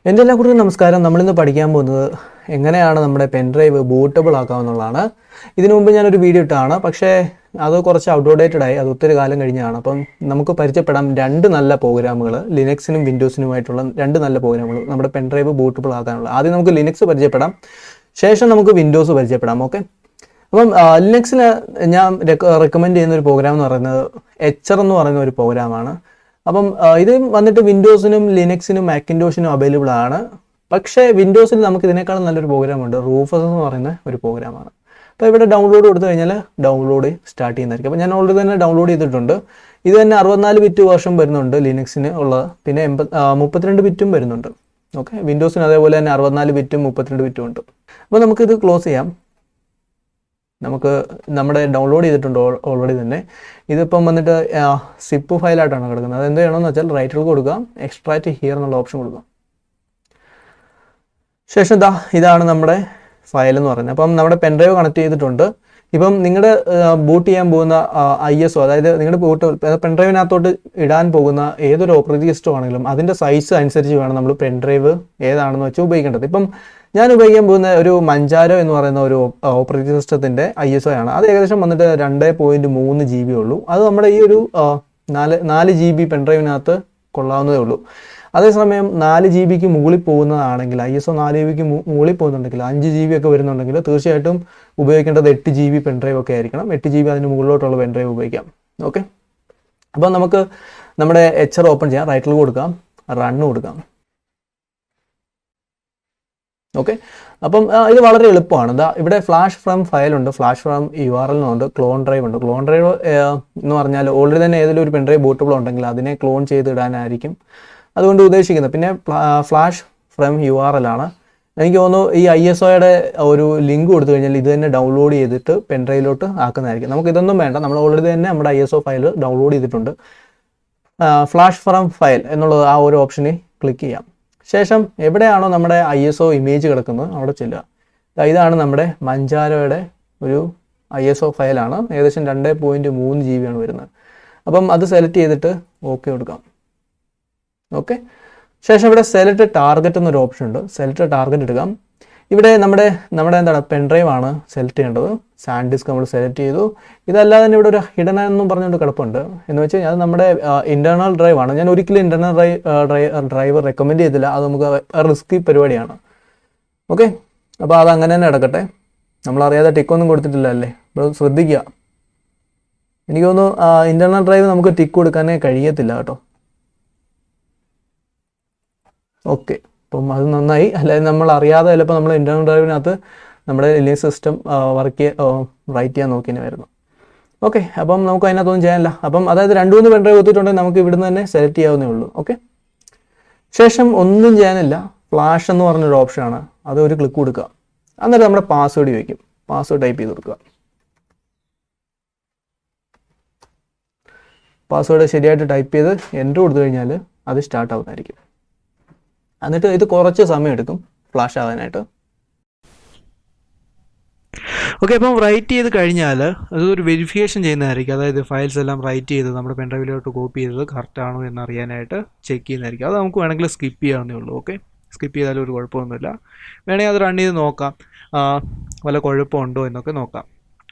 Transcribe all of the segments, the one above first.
എൻ്റെ എല്ലാ കൂട്ടർക്കും നമസ്കാരം. നമ്മളിന്ന് പഠിക്കാൻ പോകുന്നത് എങ്ങനെയാണ് നമ്മുടെ പെൻഡ്രൈവ് ബൂട്ടബിൾ ആക്കാമെന്നുള്ളതാണ്. ഇതിനു മുമ്പ് ഞാനൊരു വീഡിയോ ഇട്ടതാണ്, പക്ഷേ അത് കുറച്ച് ഔട്ട്ഡേറ്റഡ് ആയി, അത് ഒത്തിരി കാലം കഴിഞ്ഞാണ്. അപ്പം നമുക്ക് പരിചയപ്പെടാം രണ്ട് നല്ല പ്രോഗ്രാമുകൾ, ലിനക്സിനും വിൻഡോസിനുമായിട്ടുള്ള രണ്ട് നല്ല പ്രോഗ്രാമുകൾ നമ്മുടെ പെൻഡ്രൈവ് ബൂട്ടബിൾ ആക്കാനുള്ള. ആദ്യം നമുക്ക് ലിനക്സ് പരിചയപ്പെടാം, ശേഷം നമുക്ക് വിൻഡോസ് പരിചയപ്പെടാം. ഓക്കെ, അപ്പം ലിനക്സിന് ഞാൻ റെക്കമെൻഡ് ചെയ്യുന്ന ഒരു പ്രോഗ്രാം എന്ന് പറയുന്നത് എച്ചർ എന്ന് പറയുന്ന ഒരു പ്രോഗ്രാമാണ്. അപ്പം ഇത് വന്നിട്ട് വിൻഡോസിനും ലിനക്സിനും മാക്കിൻടോഷിനും അവൈലബിൾ ആണ്. പക്ഷേ വിൻഡോസിൽ നമുക്ക് ഇതിനേക്കാളും നല്ലൊരു പ്രോഗ്രാമുണ്ട്, റൂഫസ് എന്ന് പറയുന്ന ഒരു പ്രോഗ്രാമാണ്. അപ്പോൾ ഇവിടെ ഡൗൺലോഡ് കൊടുത്തു കഴിഞ്ഞാൽ ഡൗൺലോഡ് സ്റ്റാർട്ട് ചെയ്യുന്നതായിരിക്കും. അപ്പോൾ ഞാൻ ഓൾറെഡി തന്നെ ഡൗൺലോഡ് ചെയ്തിട്ടുണ്ട്. ഇത് തന്നെ 64 ബിറ്റ് വേർഷൻ വരുന്നുണ്ട് ലിനക്സിന് ഉള്ളത്, പിന്നെ 32 ബിറ്റും വരുന്നുണ്ട്. ഓക്കെ, വിൻഡോസിന് അതേപോലെ തന്നെ 64 ബിറ്റും 32 ബിറ്റും ഉണ്ട്. അപ്പോൾ നമുക്കിത് ക്ലോസ് ചെയ്യാം. നമുക്ക് നമ്മുടെ ഡൗൺലോഡ് ചെയ്തിട്ടുണ്ട് ഓൾറെഡി തന്നെ. ഇതിപ്പം വന്നിട്ട് സിപ്പ് ഫയലായിട്ടാണ് കിടക്കുന്നത്. അതെന്ത് ചെയ്യണമെന്ന് വെച്ചാൽ റൈറ്റ് ക്ലിക്ക് കൊടുക്കാം, എക്സ്ട്രാക്റ്റ് ഹിയർ എന്നുള്ള ഓപ്ഷൻ കൊടുക്കാം. ശേഷം ഇതാണ് നമ്മുടെ ഫയൽ എന്ന് പറയുന്നത്. അപ്പം നമ്മുടെ പെൻഡ്രൈവ് കണക്ട് ചെയ്തിട്ടുണ്ട്. ഇപ്പം നിങ്ങളുടെ ബൂട്ട് ചെയ്യാൻ പോകുന്ന ISO, അതായത് നിങ്ങളുടെ പെൻഡ്രൈവിനകത്തോട്ട് ഇടാൻ പോകുന്ന ഏതൊരു ഓപ്പറേറ്റിംഗ് സിസ്റ്റം ആണെങ്കിലും അതിൻ്റെ സൈസ് അനുസരിച്ച് വേണം നമ്മൾ പെൻഡ്രൈവ് ഏതാണെന്ന് വെച്ചാൽ ഉപയോഗിക്കേണ്ടത്. ഇപ്പം ഞാൻ ഉപയോഗിക്കാൻ പോകുന്ന ഒരു മഞ്ചാരോ എന്ന് പറയുന്ന ഒരു ഓപ്പറേറ്റിംഗ് സിസ്റ്റത്തിൻ്റെ ISO ആണ്. അത് ഏകദേശം വന്നിട്ട് 2.3 GB ഉള്ളൂ. അത് നമ്മുടെ ഈ ഒരു 4 GB പെൻഡ്രൈവിനകത്ത് കൊള്ളാവുന്നതേ ഉള്ളൂ. അതേസമയം 4 GB മുകളിൽ പോകുന്നതാണെങ്കിൽ, ISO 4 GB മുകളിൽ പോകുന്നുണ്ടെങ്കിൽ, 5 GB ഒക്കെ വരുന്നുണ്ടെങ്കിൽ തീർച്ചയായിട്ടും ഉപയോഗിക്കേണ്ടത് 8 GB പെൻഡ്രൈവ് ഒക്കെ ആയിരിക്കണം. 8 GB അതിന് മുകളിലോട്ടുള്ള പെൻഡ്രൈവ് ഉപയോഗിക്കാം. ഓക്കെ, അപ്പോൾ നമുക്ക് നമ്മുടെ എച്ചർ ഓപ്പൺ ചെയ്യാം. റൈറ്റ് ക്ലിക്ക് കൊടുക്കാം, റൺ കൊടുക്കാം. ഓക്കെ, അപ്പം ഇത് വളരെ എളുപ്പമാണ്. ഇവിടെ ഫ്ലാഷ് ഫ്രം ഫയലുണ്ട്, ഫ്ലാഷ് ഫ്രം URL എന്നുണ്ട്, ക്ലോൺ ഡ്രൈവ് ഉണ്ട്. ക്ലോൺ ഡ്രൈവ് എന്ന് പറഞ്ഞാൽ ഓൾറെഡി തന്നെ ഏതെങ്കിലും ഒരു പെൻഡ്രൈവ് ബൂട്ടബിൾ ഉണ്ടെങ്കിൽ അതിനെ ക്ലോൺ ചെയ്ത് ഇടാനായിരിക്കും അതുകൊണ്ട് ഉദ്ദേശിക്കുന്നത്. പിന്നെ ഫ്ലാഷ് ഫ്രം URL ആണ്. എനിക്ക് തോന്നുന്നു ഈ ISOയുടെ ഒരു ലിങ്ക് കൊടുത്തു കഴിഞ്ഞാൽ ഇത് തന്നെ ഡൗൺലോഡ് ചെയ്തിട്ട് പെൻഡ്രൈവിലോട്ട് ആക്കുന്നതായിരിക്കും. നമുക്ക് ഇതൊന്നും വേണ്ട, നമ്മൾ ഓൾറെഡി തന്നെ നമ്മുടെ ISO ഫയൽ ഡൗൺലോഡ് ചെയ്തിട്ടുണ്ട്. ഫ്ലാഷ് ഫ്രം ഫയൽ എന്നുള്ളത് ആ ഒരു ഓപ്ഷനിൽ ക്ലിക്ക് ചെയ്യാം. ശേഷം എവിടെയാണോ നമ്മുടെ ISO ഇമേജ് കിടക്കുന്നത് അവിടെ ചെല്ലുക. ഇതാണ് നമ്മുടെ മഞ്ചാരോയുടെ ഒരു ISO ഫയലാണ്. ഏകദേശം 2.3 GB ആണ് വരുന്നത്. അപ്പം അത് സെലക്ട് ചെയ്തിട്ട് ഓക്കെ കൊടുക്കാം. ഓക്കെ, ശേഷം ഇവിടെ സെലക്ട് ടാർഗറ്റ് എന്നൊരു ഓപ്ഷൻ ഉണ്ട്. സെലക്ട് ടാർഗറ്റ് എടുക്കാം. ഇവിടെ നമ്മുടെ എന്താണ് പെൻഡ്രൈവ് ആണ് സെലക്ട് ചെയ്യേണ്ടത്. സാൻഡ് ഡിസ്ക് നമ്മൾ സെലക്ട് ചെയ്തു. ഇതല്ലാതെ തന്നെ ഇവിടെ ഒരു ഹിഡൻ എന്നും പറഞ്ഞുകൊണ്ട് കിടപ്പുണ്ട്. എന്ന് വെച്ച് കഴിഞ്ഞാൽ അത് നമ്മുടെ ഇന്റേണൽ ഡ്രൈവ് ആണ്. ഞാൻ ഒരിക്കലും ഇന്റേണൽ ഡ്രൈവ് റെക്കമെൻഡ് ചെയ്തില്ല, അത് നമുക്ക് റിസ്കി പരിപാടിയാണ്. ഓക്കെ, അപ്പോൾ അത് അങ്ങനെ തന്നെ കിടക്കട്ടെ. നമ്മളറിയാതെ ടിക്കൊന്നും കൊടുത്തിട്ടില്ല അല്ലേ, അപ്പോൾ ശ്രദ്ധിക്കുക. എനിക്ക് തോന്നുന്നു ഇന്റേണൽ ഡ്രൈവ് നമുക്ക് ടിക്ക് കൊടുക്കാനേ കഴിയത്തില്ല കേട്ടോ. ഓക്കെ, അപ്പം അത് നന്നായി. അല്ലെങ്കിൽ നമ്മൾ അറിയാതെ ചിലപ്പോൾ നമ്മൾ ഇന്റേണൽ ഡ്രൈവിനകത്ത് നമ്മുടെ ലിനക്സ് സിസ്റ്റം റൈറ്റ് ചെയ്യാൻ നോക്കിയായിരുന്നു. ഓക്കെ, അപ്പം നമുക്ക് അതിനകത്തൊന്നും ചെയ്യാനില്ല. അപ്പം അതായത് 2-3 പെൻഡ്രൈവ് ഒത്തിട്ടുണ്ടെങ്കിൽ നമുക്ക് ഇവിടുന്ന് തന്നെ സെലക്ട് ചെയ്യാവുന്നേ ഉള്ളൂ. ഓക്കെ, ശേഷം ഒന്നും ചെയ്യാനില്ല, ഫ്ലാഷ് എന്ന് പറഞ്ഞൊരു ഓപ്ഷനാണ്, അത് ഒരു ക്ലിക്ക് കൊടുക്കുക. എന്നിട്ട് നമ്മുടെ പാസ്വേഡ് ചോദിക്കും, പാസ്വേഡ് ടൈപ്പ് ചെയ്ത് കൊടുക്കുക. പാസ്വേഡ് ശരിയായിട്ട് ടൈപ്പ് ചെയ്ത് എൻ്റർ കൊടുത്തു കഴിഞ്ഞാൽ അത് സ്റ്റാർട്ട് ആവുന്നതായിരിക്കും. എന്നിട്ട് ഇത് കുറച്ച് സമയം എടുക്കും ഫ്ലാഷ് ആവാനായിട്ട്. ഓക്കെ, അപ്പം റൈറ്റ് ചെയ്ത് കഴിഞ്ഞാൽ അതൊരു വെരിഫിക്കേഷൻ ചെയ്യുന്നതായിരിക്കും. അതായത് ഫയൽസ് എല്ലാം റൈറ്റ് ചെയ്ത് നമ്മുടെ പെൻഡ്രൈവിലോട്ട് കോപ്പി ചെയ്തത് കറക്റ്റ് ആണോ എന്നറിയാനായിട്ട് ചെക്ക് ചെയ്യുന്നതായിരിക്കും. അത് നമുക്ക് വേണമെങ്കിൽ സ്കിപ്പ് ചെയ്യാവുന്നേ ഉള്ളൂ. ഓക്കെ, സ്കിപ്പ് ചെയ്താലും ഒരു കുഴപ്പമൊന്നുമില്ല. വേണമെങ്കിൽ അത് റൺ ചെയ്ത് നോക്കാം, വല്ല കുഴപ്പമുണ്ടോ എന്നൊക്കെ നോക്കാം.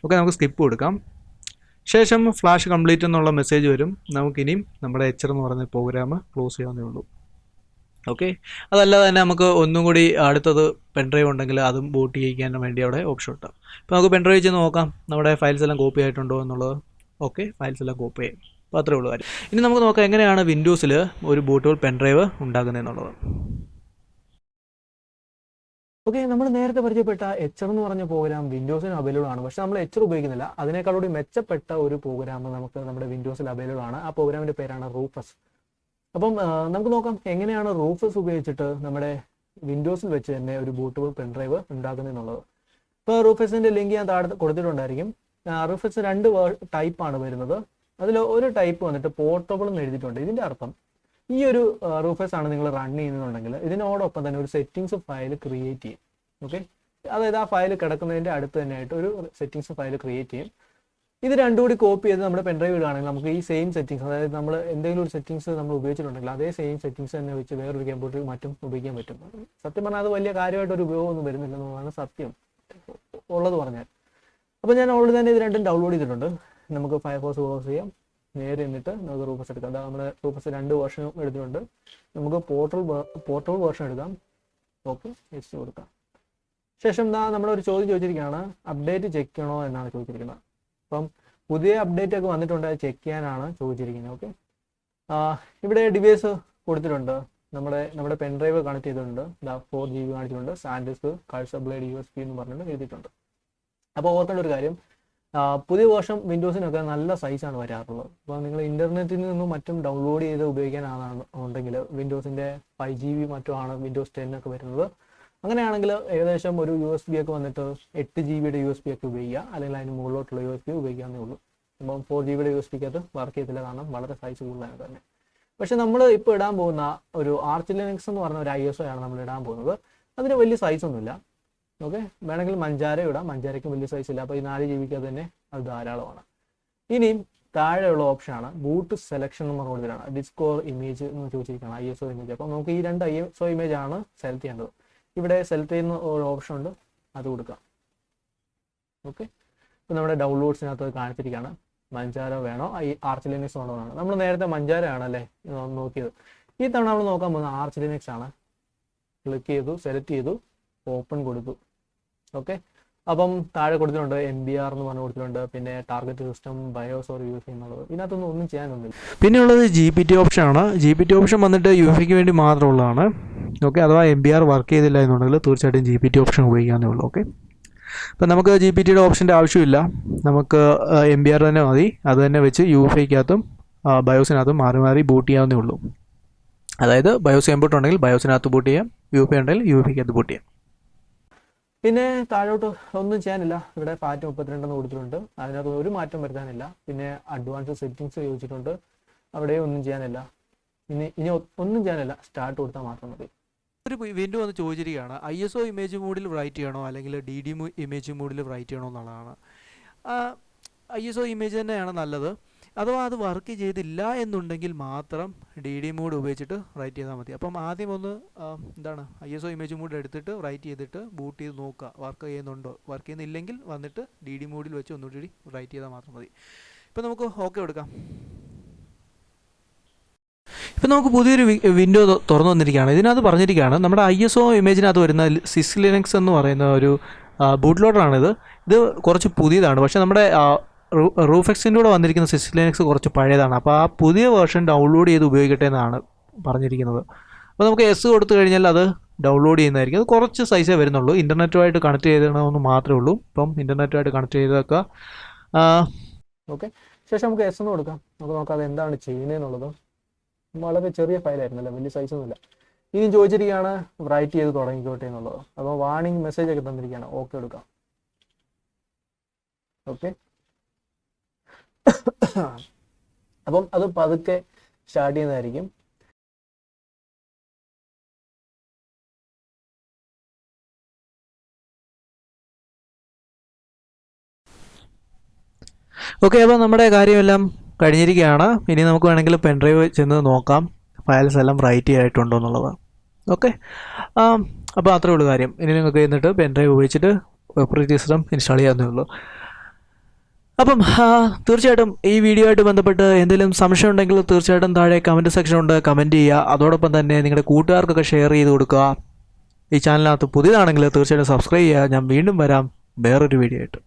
ഓക്കെ, നമുക്ക് സ്കിപ്പ് കൊടുക്കാം. ശേഷം ഫ്ലാഷ് കംപ്ലീറ്റ് എന്നുള്ള മെസ്സേജ് വരും. നമുക്കിനിയും നമ്മുടെ എച്ചർ എന്ന് പറയുന്ന പ്രോഗ്രാം ക്ലോസ് ചെയ്യാവുന്നേ ഉള്ളൂ. ഓക്കെ, അതല്ലാതെ തന്നെ നമുക്ക് ഒന്നും കൂടി അടുത്തത് പെൻഡ്രൈവ് ഉണ്ടെങ്കിൽ അതും ബൂട്ട് ചെയ്യിക്കാൻ വേണ്ടി അവിടെ ഓപ്ഷൻ ഉണ്ട്. ഇപ്പോൾ നമുക്ക് പെൻഡ്രൈവ് ചെയ്ത് നോക്കാം നമ്മുടെ ഫയൽസ് എല്ലാം കോപ്പി ആയിട്ടുണ്ടോ എന്നുള്ളത്. ഓക്കെ, ഫയൽസ് എല്ലാം കോപ്പി ചെയ്യും. അപ്പോൾ അത്രേ ഉള്ളൂ കാര്യം. ഇനി നമുക്ക് നോക്കാം എങ്ങനെയാണ് വിൻഡോസിൽ ഒരു ബൂട്ടബിൾ പെൻഡ്രൈവ് ഉണ്ടാക്കുന്നത് എന്നുള്ളത്. ഓക്കെ, നമ്മൾ നേരത്തെ പരിചയപ്പെട്ട എച്ചർ എന്ന് പറഞ്ഞ പ്രോഗ്രാം വിൻഡോസിന് അവൈലബിൾ ആണ്. പക്ഷേ നമ്മൾ എച്ചർ ഉപയോഗിക്കുന്നില്ല. അതിനേക്കാളൂടി മെച്ചപ്പെട്ട ഒരു പ്രോഗ്രാം നമുക്ക് നമ്മുടെ വിൻഡോസിൽ അവൈലബിൾ ആണ്. ആ പ്രോഗ്രാമിൻ്റെ പേരാണ് റൂഫസ്. അപ്പം നമുക്ക് നോക്കാം എങ്ങനെയാണ് റൂഫസ് ഉപയോഗിച്ചിട്ട് നമ്മുടെ വിൻഡോസിൽ വെച്ച് തന്നെ ഒരു ബൂട്ടബിൾ പെൻഡ്രൈവ് ഉണ്ടാക്കുന്നതെന്നുള്ളത്. ഇപ്പോൾ റൂഫസിൻ്റെ ലിങ്ക് ഞാൻ താഴെ കൊടുത്തിട്ടുണ്ടായിരിക്കും. റൂഫസ് 2 ടൈപ്പാണ് വരുന്നത്. അതിൽ ഒരു ടൈപ്പ് വന്നിട്ട് പോർട്ടബിൾ എന്ന് എഴുതിയിട്ടുണ്ട്. ഇതിൻ്റെ അർത്ഥം ഈ ഒരു റൂഫസ് ആണ് നിങ്ങൾ റൺ ചെയ്യുന്നുണ്ടെങ്കിൽ ഇതിനോടൊപ്പം തന്നെ ഒരു സെറ്റിങ്സ് ഫയൽ ക്രിയേറ്റ് ചെയ്യും. ഓക്കെ, അതായത് ആ ഫയൽ കിടക്കുന്നതിൻ്റെ അടുത്ത് തന്നെയായിട്ട് ഒരു സെറ്റിങ്സ് ഫയൽ ക്രിയേറ്റ് ചെയ്യും. ഇത് രണ്ടും കൂടി കോപ്പി ചെയ്ത് നമ്മുടെ പെൻഡ്രൈവ് ഇടുകയാണെങ്കിൽ നമുക്ക് ഈ സെയിം സെറ്റിംഗ്സ്, അതായത് നമ്മൾ എന്തെങ്കിലും ഒരു സെറ്റിംഗ്സ് നമ്മൾ ഉപയോഗിച്ചിട്ടുണ്ടെങ്കിൽ അതേ സെയിം സെറ്റിംഗ്സ് തന്നെ വെച്ച് വേറൊരു കമ്പ്യൂട്ടറിൽ മറ്റും ഉപയോഗിക്കാൻ പറ്റും. സത്യം പറഞ്ഞാൽ അത് വലിയ കാര്യമായിട്ടൊരു ഉപയോഗമൊന്നും വരുന്നില്ല എന്നുള്ളതാണ് സത്യം ഉള്ളത് പറഞ്ഞാൽ. അപ്പോൾ ഞാൻ ഓൾറെഡി തന്നെ ഇത് രണ്ടും ഡൗൺലോഡ് ചെയ്തിട്ടുണ്ട്. നമുക്ക് ഫയർഫോക്സ് ക്ലോസ് ചെയ്യാം, നേരെ എന്നിട്ട് നമുക്ക് റൂഫസ് എടുക്കാം. അതാ നമ്മുടെ റൂഫസ് 2 വേർഷനും എടുത്തിട്ടുണ്ട്. നമുക്ക് പോർട്ടബിൾ വേർഷൻ എടുക്കാം. ഓക്കെ, നെക്സ്റ്റ് കൊടുക്കാം. ശേഷം നമ്മളൊരു ചോദ്യം ചോദിച്ചിരിക്കുകയാണ്, അപ്ഡേറ്റ് ചെക്ക് ചെയ്യണോ എന്നാണ് ചോദിച്ചിരിക്കുന്നത്. അപ്പം പുതിയ അപ്ഡേറ്റ് ഒക്കെ വന്നിട്ടുണ്ട്, അത് ചെക്ക് ചെയ്യാനാണ് ചോദിച്ചിരിക്കുന്നത്. ഓക്കെ, ഇവിടെ ഡിവൈസ് കൊടുത്തിട്ടുണ്ട്. നമ്മുടെ പെൻഡ്രൈവ് കണക്ട് ചെയ്തിട്ടുണ്ട്. 4 GB കാണിച്ചിട്ടുണ്ട്. സാൻഡിസ്ക്, കഴ്സർ ബ്ലേഡ്, USB എന്ന് പറഞ്ഞിട്ട് എഴുതിയിട്ടുണ്ട്. അപ്പോൾ ഓർക്കേണ്ട ഒരു കാര്യം, പുതിയ വേർഷൻ വിൻഡോസിനൊക്കെ നല്ല സൈസാണ് വരാറുള്ളത്. അപ്പോൾ നിങ്ങൾ ഇൻ്റർനെറ്റിൽ നിന്നും മറ്റും ഡൗൺലോഡ് ചെയ്ത് ഉപയോഗിക്കാനാണെന്നുണ്ടെങ്കിൽ വിൻഡോസിൻ്റെ 5 GB മറ്റുമാണ് വിൻഡോസ് 10 ഒക്കെ വരുന്നത്. അങ്ങനെയാണെങ്കിൽ ഏകദേശം ഒരു USB ഒക്കെ വന്നിട്ട് 8 GB USB ഒക്കെ ഉപയോഗിക്കുക, അല്ലെങ്കിൽ അതിന് മുകളിലോട്ടുള്ള USB ഉപയോഗിക്കാവുന്നേ ഉള്ളൂ. അപ്പം 4 GB USBക്കകത്ത് വർക്ക് ചെയ്തില്ല, കാരണം വളരെ സൈസ് കൂടുതലാണ് തന്നെ. പക്ഷെ നമ്മൾ ഇപ്പോൾ ഇടാൻ പോകുന്ന ഒരു ആർച്ച് ലിനക്സ് എന്ന് പറഞ്ഞ ഒരു ISO ആണ് നമ്മൾ ഇടാൻ പോകുന്നത്. അതിന് വലിയ സൈസൊന്നുമില്ല. ഓക്കെ, വേണമെങ്കിൽ മഞ്ചാര ഇടാം, മഞ്ചാരയ്ക്കും വലിയ സൈസ് ഇല്ല. അപ്പോൾ ഈ 4 GBക്കകത്ത് തന്നെ അത് ധാരാളമാണ്. ഇനിയും താഴെയുള്ള ഓപ്ഷനാണ് ബൂട്ട് സെലക്ഷൻ എന്ന് പറഞ്ഞുകൊടുത്തിട്ടാണ് ഡിസ്കോർ ഇമേജ് എന്ന് ചോദിച്ചിരിക്കുകയാണ്, ISO ഇമേജ്. അപ്പോൾ നമുക്ക് ഈ 2 ISO ഇമേജ് ആണ് സെലക്ട് ചെയ്യേണ്ടത്. ഇവിടെ സെലക്ട് ചെയ്യുന്ന ഒരു ഓപ്ഷൻ ഉണ്ട്, അത് കൊടുക്കാം. ഓക്കെ, ഇപ്പോൾ നമ്മുടെ ഡൗൺലോഡ്സിനകത്ത് കാണിച്ചിരിക്കുകയാണ് മഞ്ചാര വേണോ ഈ ആർച്ച് ലിനക്സ് വേണോ എന്നാണ്. നമ്മൾ നേരത്തെ മഞ്ചാര ആണല്ലേ നോക്കിയത്. ഈ തവണ നമ്മൾ നോക്കാൻ പോകുന്നത് ആർച്ച് ലിനക്സ് ആണ്. ക്ലിക്ക് ചെയ്തു, സെലക്ട് ചെയ്തു, ഓപ്പൺ കൊടുത്തു. ഓക്കെ, അപ്പം താഴെ കൊടുത്തിട്ടുണ്ട് MBR എന്ന് പറഞ്ഞ് കൊടുത്തിട്ടുണ്ട്. പിന്നെ target system, BIOS or UEFI എന്നുള്ളത്. ഇതിനകത്തൊന്നും ഒന്നും ചെയ്യാനൊന്നുമില്ല. പിന്നെ ഉള്ളത് GPT ഓപ്ഷൻ ആണ്. GPT ഓപ്ഷൻ വന്നിട്ട് UEFIക്ക് വേണ്ടി മാത്രമുള്ളതാണ്. ഓക്കെ, അഥവാ MBR വർക്ക് ചെയ്തില്ല എന്നുണ്ടെങ്കിൽ തീർച്ചയായിട്ടും GPT ഓപ്ഷൻ ഉപയോഗിക്കാവുന്നേ ഉള്ളൂ. ഓക്കെ, അപ്പം നമുക്ക് GPTയുടെ ഓപ്ഷൻ്റെ ആവശ്യമില്ല, നമുക്ക് MBR തന്നെ മതി. അത് തന്നെ വെച്ച് UEFIക്കകത്തും ബയോസിനകത്തും മാറി മാറി ബൂട്ട് ചെയ്യാവുന്നേ ഉള്ളൂ. അതായത് ബയോസ് കമ്പ്യൂട്ടർ ഉണ്ടെങ്കിൽ ബയോസിനകത്ത് ബൂട്ട് ചെയ്യാം, UEFI ഉണ്ടെങ്കിൽ UEFIക്കകത്ത് ബൂട്ട് ചെയ്യാം. പിന്നെ താഴോട്ട് ഒന്നും ചെയ്യാനില്ല. ഇവിടെ പാറ്റ് 32 എന്ന് കൊടുത്തിട്ടുണ്ട്, അതിനകത്ത് ഒരു മാറ്റം വരുത്താനില്ല. പിന്നെ അഡ്വാൻസ് സെറ്റിംഗ്സ് ചോദിച്ചിട്ടുണ്ട്, അവിടെ ഒന്നും ചെയ്യാനില്ല. ഇനി ഒന്നും ചെയ്യാനില്ല, സ്റ്റാർട്ട് കൊടുത്താൽ മാത്രം മതി. ഒരു വീണ്ടും വന്ന് ചോദിച്ചിരിക്കുകയാണ്, ISO ഇമേജ് മോഡിൽ റൈറ്റ് ചെയ്യണോ അല്ലെങ്കിൽ DD ഇമേജ് മോഡിൽ റൈറ്റ് ചെയ്യണോ എന്നുള്ളതാണ്. ISO ഇമേജ് തന്നെയാണ് നല്ലത്. അഥവാ അത് വർക്ക് ചെയ്തില്ല എന്നുണ്ടെങ്കിൽ മാത്രം DD മോഡ് ഉപയോഗിച്ചിട്ട് റൈറ്റ് ചെയ്താൽ മതി. അപ്പം ആദ്യം ഒന്ന് ISO ഇമേജ് മോഡ് എടുത്തിട്ട് റൈറ്റ് ചെയ്തിട്ട് ബൂട്ട് ചെയ്ത് നോക്കുക, വർക്ക് ചെയ്യുന്നുണ്ടോ. വർക്ക് ചെയ്യുന്നില്ലെങ്കിൽ വന്നിട്ട് DD മോഡിൽ വെച്ച് ഒന്നുകൂടി റൈറ്റ് ചെയ്താൽ മാത്രം മതി. ഇപ്പം നമുക്ക് ഓക്കെ കൊടുക്കാം. ഇപ്പം നമുക്ക് പുതിയൊരു വിൻഡോ തുറന്നു വന്നിരിക്കുകയാണ്. ഇതിനകത്ത് പറഞ്ഞിരിക്കുകയാണ്, നമ്മുടെ ISO ഇമേജിനകത്ത് വരുന്ന സിസ് ലിനക്സ് എന്ന് പറയുന്ന ഒരു ബൂട്ട് ലോഡറാണിത്. ഇത് കുറച്ച് പുതിയതാണ്. പക്ഷേ നമ്മുടെ റൂഫെക്സിൻ്റെ കൂടെ വന്നിരിക്കുന്ന സിസ് ലിനക്സ് കുറച്ച് പഴയതാണ്. അപ്പോൾ ആ പുതിയ വേർഷൻ ഡൗൺലോഡ് ചെയ്ത് ഉപയോഗിക്കട്ടെ എന്നാണ് പറഞ്ഞിരിക്കുന്നത്. അപ്പോൾ നമുക്ക് S കൊടുത്തു കഴിഞ്ഞാൽ അത് ഡൗൺലോഡ് ചെയ്യുന്നതായിരിക്കും. അത് കുറച്ച് സൈസേ വരുന്നുള്ളൂ. ഇൻ്റർനെറ്റുമായിട്ട് കണക്ട് ചെയ്യണമെന്ന് മാത്രമേ ഉള്ളൂ. ഇപ്പം ഇൻ്റർനെറ്റുമായിട്ട് കണക്ട് ചെയ്തൊക്കെ ഓക്കെ. ശേഷം നമുക്ക് S എന്ന് കൊടുക്കാം. നമുക്ക് നോക്കാം അത് എന്താണ് ചെയ്യുന്നതെന്നുള്ളത്. വളരെ ചെറിയ ഫയലായിരുന്നല്ലോ, വലിയ സൈസൊന്നുമില്ല. ഇനി ചോദിച്ചിരിക്കുകയാണ് റൈറ്റ് ചെയ്ത് തുടങ്ങിക്കോട്ടെ എന്നുള്ളത്. അപ്പോൾ വാർണിംഗ് മെസ്സേജ് ഒക്കെ തന്നിരിക്കുകയാണ്. ഓക്കെ എടുക്കാം. ഓക്കെ, അപ്പം അത് പതുക്കെ സ്റ്റാർട്ട് ചെയ്യുന്നതായിരിക്കും. ഓക്കെ, അപ്പോൾ നമ്മുടെ കാര്യമെല്ലാം കഴിഞ്ഞിരിക്കുകയാണ്. ഇനി നമുക്ക് വേണമെങ്കിൽ പെൻഡ്രൈവ് ചെന്ന് നോക്കാം ഫയൽസ് എല്ലാം റൈറ്റ് ചെയ്തിട്ടുണ്ടോ എന്നുള്ളത്. ഓക്കെ, അപ്പോൾ അത്രേ ഉള്ളൂ കാര്യം. ഇനി നിങ്ങൾക്ക് എന്നിട്ട് പെൻഡ്രൈവ് ഉപയോഗിച്ചിട്ട് ഓപ്പറേറ്റിംഗ് സിസ്റ്റം ഇൻസ്റ്റാൾ ചെയ്യാവുന്നേ ഉള്ളൂ. അപ്പം തീർച്ചയായിട്ടും ഈ വീഡിയോ ആയിട്ട് ബന്ധപ്പെട്ട് എന്തെങ്കിലും സംശയം ഉണ്ടെങ്കിൽ തീർച്ചയായിട്ടും താഴെ കമൻറ്റ് സെക്ഷനുണ്ട്, കമൻറ്റ് ചെയ്യുക. അതോടൊപ്പം തന്നെ നിങ്ങളുടെ കൂട്ടുകാർക്കൊക്കെ ഷെയർ ചെയ്ത് കൊടുക്കുക. ഈ ചാനലിനകത്ത് പുതിയതാണെങ്കിൽ തീർച്ചയായിട്ടും സബ്സ്ക്രൈബ് ചെയ്യുക. ഞാൻ വീണ്ടും വരാം വേറൊരു വീഡിയോ ആയിട്ട്.